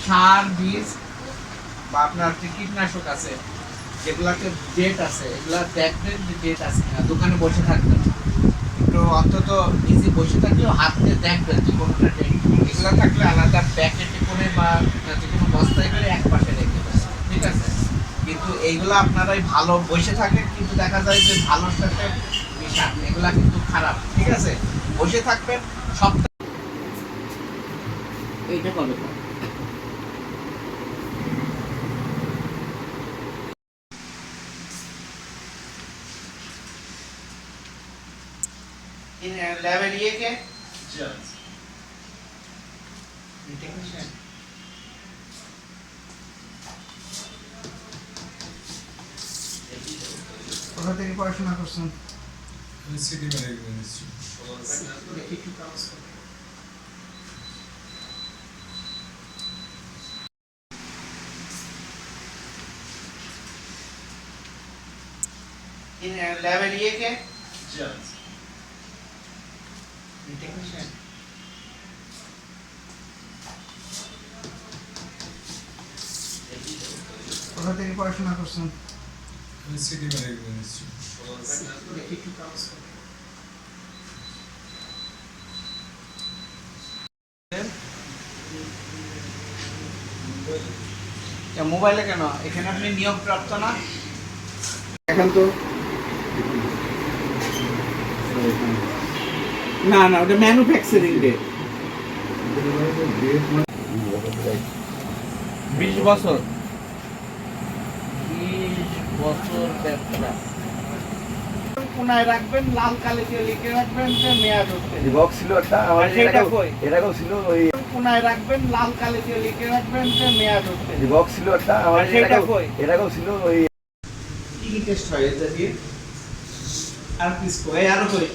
সার বীজ বা আপনার যে কীটনাশক আছে যেগুলাতে ডেট আছে এগুলা দেখবেন যে ডেট আছে কিনা। দোকানে বসে থাকবেন একটু অন্তত নিজে বসে থাকলেও হাত দিয়ে দেখবেন যে কোনোটা ডেট। এগুলো থাকলে আলাদা প্যাকেটে করে বা যে কোনো বস্তায় করে এক পাশে রেখে দেবেন, ঠিক আছে। কিন্তু এইগুলো আপনারাই ভালো বসে থাকেন কিন্তু দেখা যায় যে ভালোর সাথে মিশান, এগুলা কিন্তু খারাপ, ঠিক আছে। বসে থাকবেন সপ্তাহ এইটা কবে in level ये के germs technician কোথা থেকে পড়াশোনা করছেন? City management institute. দেখি একটু কাগজ in level ये के germs technician কোথা থেকে পড়াশোনা করছেন? City management institute. দেখি একটু কাগজ মোবাইলে কেন? এখানে আপনি নিয়োগ প্রাপ্ত না? এখন তো না না ওটা ম্যানুফ্যাকচারিং ডেট 20 বছর 20 বছর ব্যবসা কোনায় রাখবেন, লাল কালিতে লিখে রাখবেন যে মেয়াদ হচ্ছে। বক্স ছিল একটা আমার এটাও ছিল ওই কোনায় রাখবেন, লাল কালিতে লিখে রাখবেন যে মেয়াদ হচ্ছে। বক্স ছিল একটা আমার এটাও ছিল ওই কি টেস্ট হয় এটা দিয়ে আর পিস কই আর কই